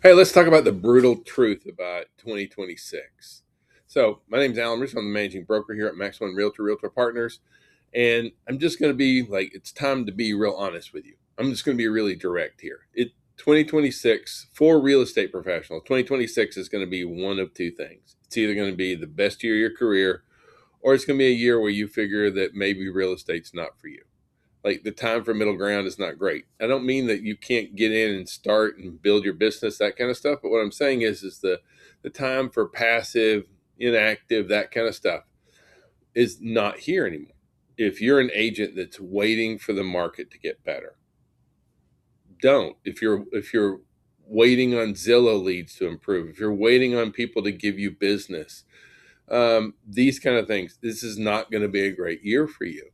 Hey, let's talk about the brutal truth about 2026. So, my name's Alan Richardson. I'm the managing broker here at Maximum One Realtor Partners. And I'm just going to be like, it's time to be real honest with you. I'm just going to be really direct here. 2026 for real estate professionals, 2026 is going to be one of two things. It's either going to be the best year of your career, or it's going to be a year where you figure that maybe real estate's not for you. Like, the time for middle ground is not great. I don't mean that you can't get in and start and build your business, that kind of stuff. But what I'm saying is the time for passive, inactive, that kind of stuff is not here anymore. If you're an agent that's waiting for the market to get better, don't. If you're waiting on Zillow leads to improve, if you're waiting on people to give you business, these kind of things, this is not going to be a great year for you.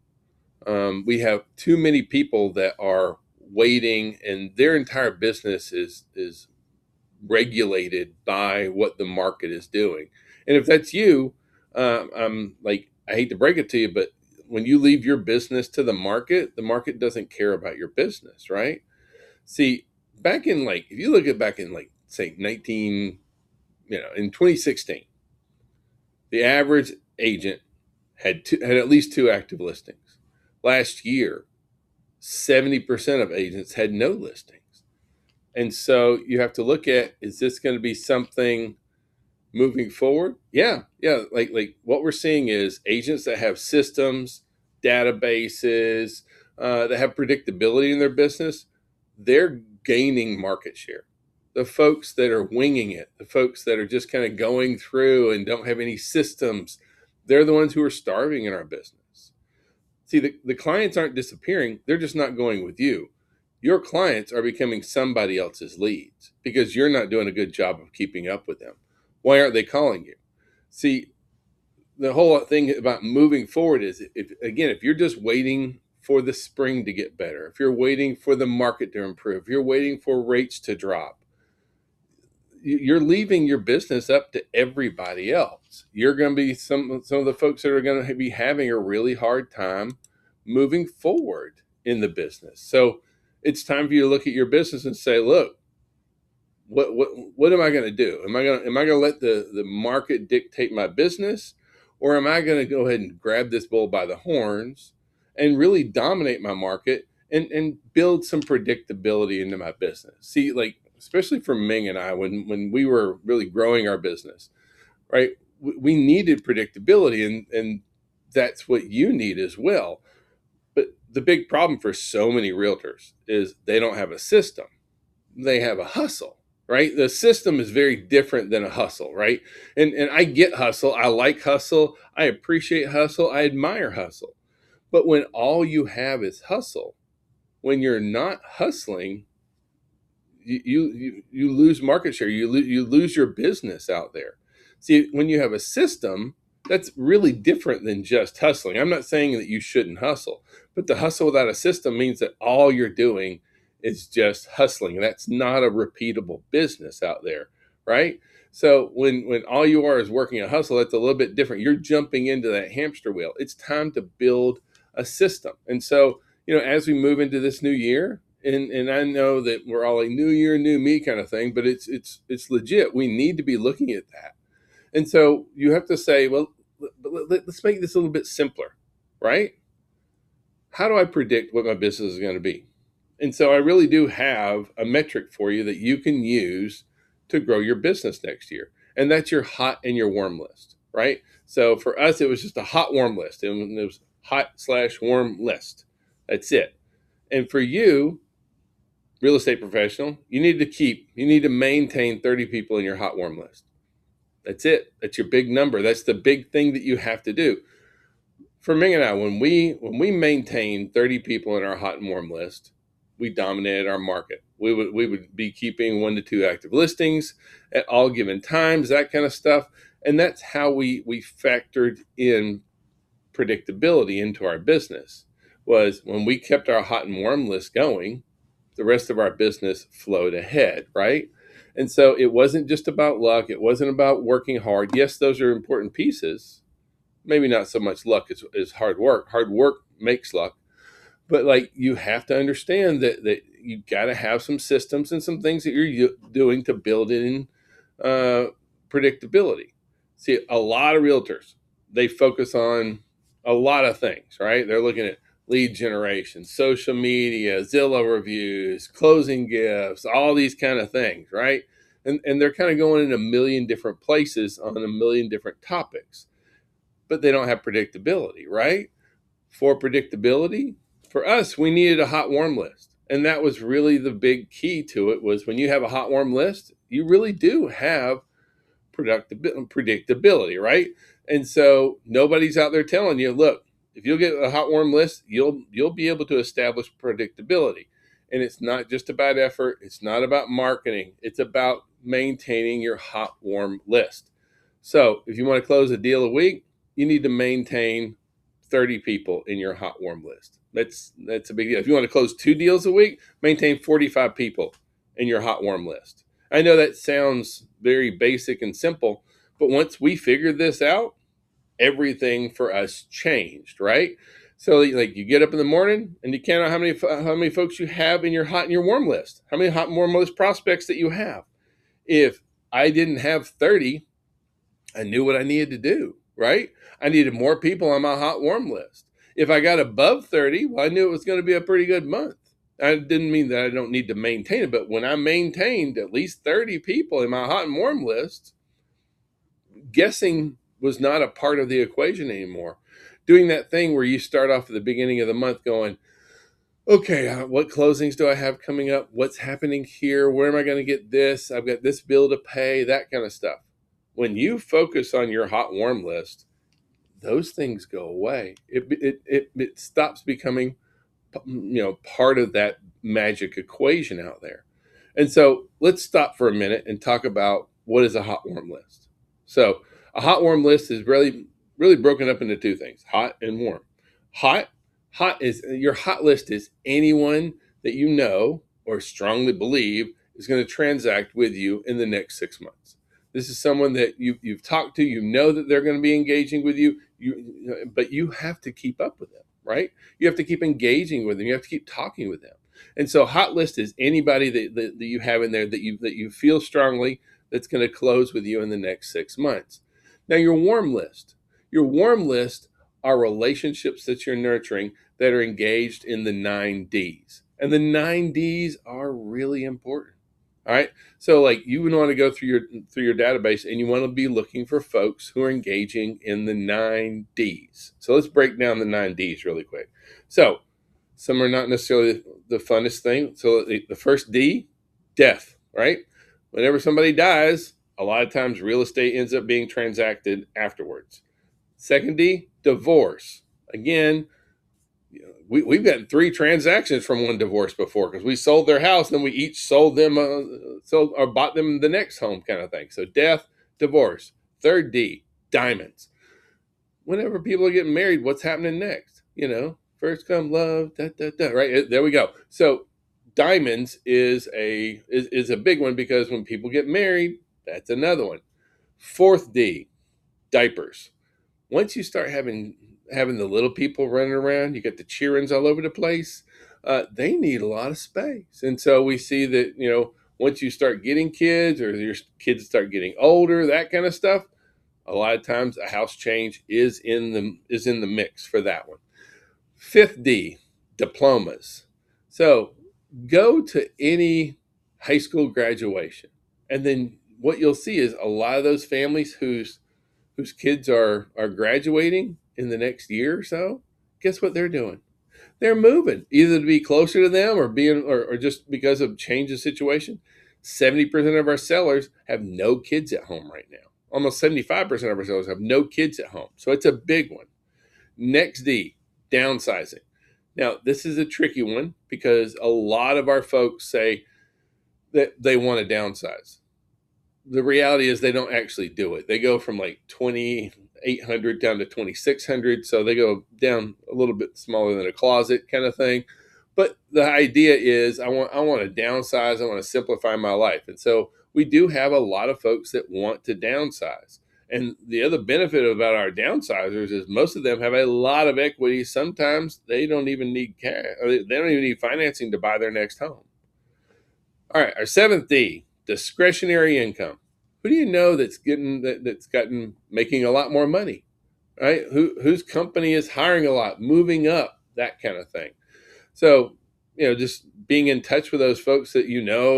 We have too many people that are waiting, and their entire business is regulated by what the market is doing. And if that's you, I'm like, I hate to break it to you, but when you leave your business to the market doesn't care about your business, right? See, back in, like, if you look at back in, like, say 19, in 2016, the average agent had at least two active listings. Last year, 70% of agents had no listings. And so you have to look at, is this going to be something moving forward? Yeah. Yeah. Like what we're seeing is agents that have systems, databases, that have predictability in their business, they're gaining market share. The folks that are winging it, the folks that are just kind of going through and don't have any systems, they're the ones who are starving in our business. See, the clients aren't disappearing. They're just not going with you. Your clients are becoming somebody else's leads because you're not doing a good job of keeping up with them. Why aren't they calling you? See, the whole thing about moving forward is, if you're just waiting for the spring to get better, if you're waiting for the market to improve, if you're waiting for rates to drop, you're leaving your business up to everybody else. You're going to be some of the folks that are going to be having a really hard time moving forward in the business. So it's time for you to look at your business and say, look, what am I going to do? Am I going to let the market dictate my business, or am I going to go ahead and grab this bull by the horns and really dominate my market and build some predictability into my business? See, like, especially for Ming and I, when we were really growing our business, right? We needed predictability, and that's what you need as well. But the big problem for so many realtors is they don't have a system. They have a hustle, right? The system is very different than a hustle, right? And I get hustle. I like hustle. I appreciate hustle. I admire hustle. But when all you have is hustle, when you're not hustling, you lose market share. You lose your business out there. See, when you have a system, that's really different than just hustling. I'm not saying that you shouldn't hustle, but the hustle without a system means that all you're doing is just hustling. That's not a repeatable business out there, right? So when all you are is working a hustle, that's a little bit different. You're jumping into that hamster wheel. It's time to build a system. And so, as we move into this new year, and I know that we're all a new year, new me kind of thing, but it's legit. We need to be looking at that. And so you have to say, well, let's make this a little bit simpler, right? How do I predict what my business is going to be? And so I really do have a metric for you that you can use to grow your business next year. And that's your hot and your warm list, right? So for us, it was just a hot, warm list. And it was hot/warm list. That's it. And for you, real estate professional, you need to maintain 30 people in your hot, warm list. That's it. That's your big number. That's the big thing that you have to do. For Ming and I, when we maintained 30 people in our hot and warm list, we dominated our market. We would be keeping 1 to 2 active listings at all given times, that kind of stuff. And that's how we factored in predictability into our business, was when we kept our hot and warm list going, the rest of our business flowed ahead, right? And so it wasn't just about luck. It wasn't about working hard. Yes, those are important pieces. Maybe not so much luck as hard work. Hard work makes luck. But like, you have to understand that you got to have some systems and some things that you're doing to build in uh, predictability. See, a lot of realtors, they focus on a lot of things, right? They're looking at lead generation, social media, Zillow reviews, closing gifts, all these kind of things, right? And they're kind of going in a million different places on a million different topics, but they don't have predictability, right? For predictability, for us, we needed a hot warm list. And that was really the big key to it. Was when you have a hot warm list, you really do have predictability, right? And so nobody's out there telling you, look, if you'll get a hot warm list, you'll be able to establish predictability. And it's not just about effort, it's not about marketing, it's about maintaining your hot warm list. So if you want to close a deal a week, you need to maintain 30 people in your hot warm list. That's a big deal. If you want to close 2 deals a week, maintain 45 people in your hot warm list. I know that sounds very basic and simple, but once we figured this out, everything for us changed, right? So like, you get up in the morning and you count out how many folks you have in your hot and your warm list, how many hot and warm list prospects that you have. If I didn't have 30, I knew what I needed to do, right? I needed more people on my hot warm list. If I got above 30, well, I knew it was going to be a pretty good month. I didn't mean that I don't need to maintain it, but when I maintained at least 30 people in my hot and warm list, guessing was not a part of the equation anymore. Doing that thing where you start off at the beginning of the month going, okay, what closings do I have coming up? What's happening here? Where am I going to get this? I've got this bill to pay, that kind of stuff. When you focus on your hot warm list, those things go away. It stops becoming, part of that magic equation out there. And so let's stop for a minute and talk about what is a hot warm list. So a hot warm list is really broken up into 2 things: hot and warm. Hot is your hot list is anyone that you know or strongly believe is going to transact with you in the next 6 months. This is someone that you've talked to, you know that they're going to be engaging with you, but you have to keep up with them, right? You have to keep engaging with them. You have to keep talking with them. And so hot list is anybody that you have in there that you feel strongly that's going to close with you in the next 6 months. Now your warm list are relationships that you're nurturing that are engaged in the 9 Ds. And the 9 Ds are really important. All right. So like, you would want to go through your database and you want to be looking for folks who are engaging in the 9 Ds. So let's break down the 9 Ds really quick. So some are not necessarily the funnest thing. So the first D, death, right? Whenever somebody dies, a lot of times real estate ends up being transacted afterwards. Second D, divorce. Again, we've gotten 3 transactions from one divorce before, because we sold their house and then we each sold them, sold or bought them the next home, kind of thing. So death, divorce. Third D, diamonds. Whenever people are getting married, what's happening next? First come love, right? There we go. So diamonds is a big one, because when people get married, that's another one. Fourth D, diapers. Once you start having the little people running around, you get the cheer-ins all over the place. They need a lot of space, and so we see that once you start getting kids, or your kids start getting older, that kind of stuff, a lot of times a house change is in the mix for that one. Fifth D, diplomas. So go to any high school graduation, and then what you'll see is a lot of those families whose kids are graduating in the next year or so. Guess what they're doing? They're moving, either to be closer to them or just because of change of situation. 70% of our sellers have no kids at home right now. Almost 75% of our sellers have no kids at home. So it's a big one. Next D, downsizing. Now, this is a tricky one, because a lot of our folks say that they want to downsize. The reality is they don't actually do it. They go from like 2,800 down to 2,600. So they go down a little bit smaller than a closet kind of thing. But the idea is I want to downsize. I want to simplify my life. And so we do have a lot of folks that want to downsize. And the other benefit about our downsizers is most of them have a lot of equity. Sometimes they don't even need cash. They don't even need financing to buy their next home. All right, our seventh D, discretionary income. Who do you know that's gotten making a lot more money? Right? Whose company is hiring a lot, moving up, that kind of thing. So, just being in touch with those folks that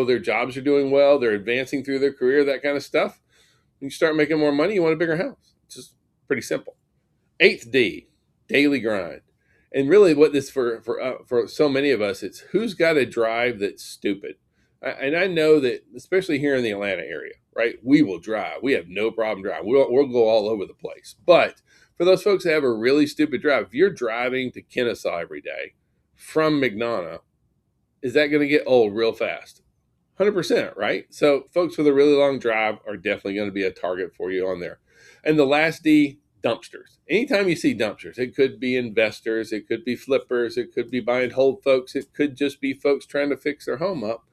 their jobs are doing well, they're advancing through their career, that kind of stuff. You start making more money, you want a bigger house. It's just pretty simple. Eighth D, daily grind. And really what this for so many of us, it's who's got a drive that's stupid. And I know that, especially here in the Atlanta area, right? We will drive. We have no problem driving. We'll go all over the place. But for those folks that have a really stupid drive, if you're driving to Kennesaw every day from McDonough, is that going to get old real fast? 100%, right? So folks with a really long drive are definitely going to be a target for you on there. And the last D, dumpsters. Anytime you see dumpsters, it could be investors, it could be flippers, it could be buy and hold folks, it could just be folks trying to fix their home up.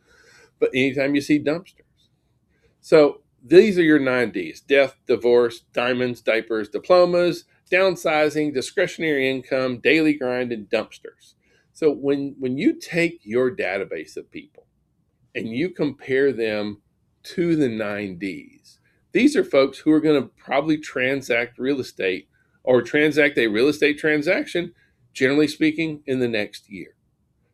But anytime you see dumpsters. So these are your 9 Ds: death, divorce, diamonds, diapers, diplomas, downsizing, discretionary income, daily grind, and dumpsters. So when you take your database of people and you compare them to the 9 Ds, these are folks who are going to probably transact real estate or transact a real estate transaction, generally speaking, in the next year.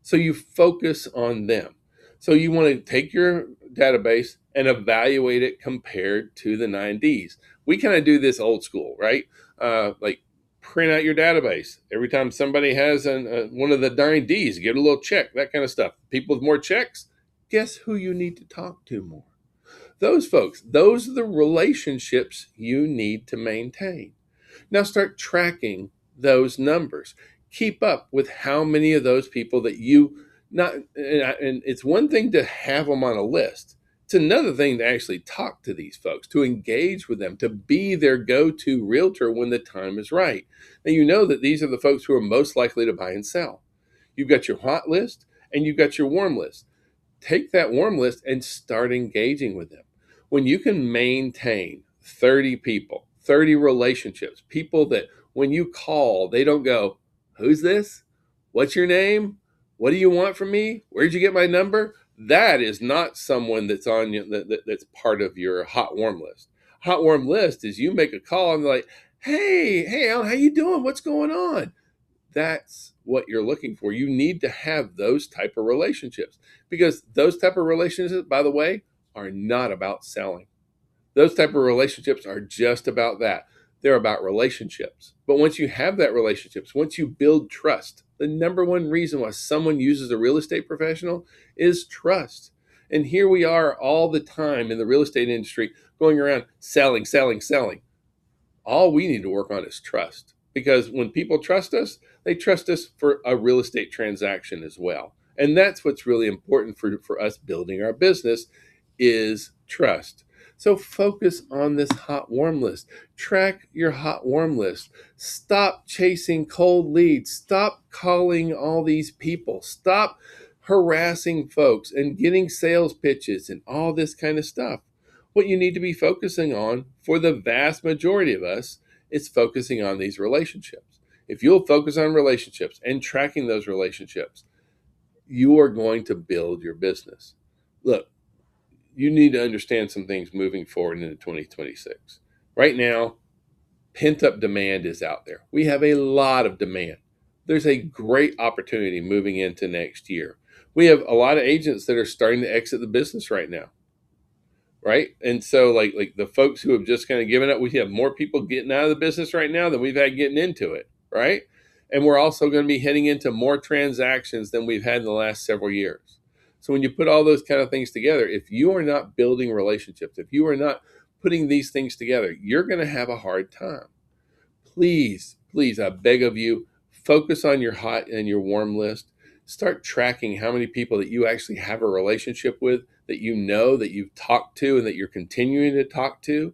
So you focus on them. So you want to take your database and evaluate it compared to the 9 Ds. We kind of do this old school, right? Like print out your database. Every time somebody has one of the 9 Ds, give it a little check, that kind of stuff. People with more checks, guess who you need to talk to more? Those folks. Those are the relationships you need to maintain. Now start tracking those numbers. Keep up with how many of those people that you not, and it's one thing to have them on a list. It's another thing to actually talk to these folks, to engage with them, to be their go-to realtor when the time is right. Now, you know that these are the folks who are most likely to buy and sell. You've got your hot list and you've got your warm list. Take that warm list and start engaging with them. When you can maintain 30 people, 30 relationships, people that when you call, they don't go, "Who's this? What's your name? What do you want from me? Where'd you get my number?" That is not someone that's on you, that's part of your hot warm list. Hot warm list is you make a call and they're like, hey, Al, how you doing? What's going on? That's what you're looking for. You need to have those type of relationships, because those type of relationships, by the way, are not about selling. Those type of relationships are just about that. They're about relationships. But once you have that relationships, once you build trust, the number one reason why someone uses a real estate professional is trust. And here we are all the time in the real estate industry going around selling, selling, selling. All we need to work on is trust, because when people trust us, they trust us for a real estate transaction as well. And that's what's really important for us building our business is trust. So focus on this hot warm list. Track your hot warm list. Stop chasing cold leads. Stop calling all these people. Stop harassing folks and getting sales pitches and all this kind of stuff. What you need to be focusing on for the vast majority of us is focusing on these relationships. If you'll focus on relationships and tracking those relationships, you are going to build your business. Look, you need to understand some things moving forward into 2026. Right now, pent-up demand is out there. We have a lot of demand. There's a great opportunity moving into next year. We have a lot of agents that are starting to exit the business right now. Right. And so like the folks who have just kind of given up, we have more people getting out of the business right now than we've had getting into it. Right. And we're also going to be heading into more transactions than we've had in the last several years. So when you put all those kind of things together, if you are not building relationships, if you are not putting these things together, you're going to have a hard time. Please, I beg of you, focus on your hot and your warm list. Start tracking how many people that you actually have a relationship with, that you know, that you've talked to, and that you're continuing to talk to,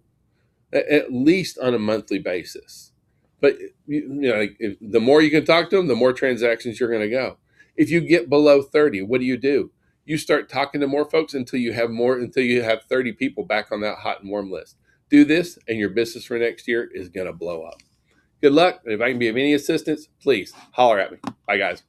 at least on a monthly basis. But the more you can talk to them, the more transactions you're going to go. If you get below 30, what do? You start talking to more folks until you have 30 people back on that hot and warm list. Do this, and your business for next year is going to blow up. Good luck. If I can be of any assistance, please holler at me. Bye, guys.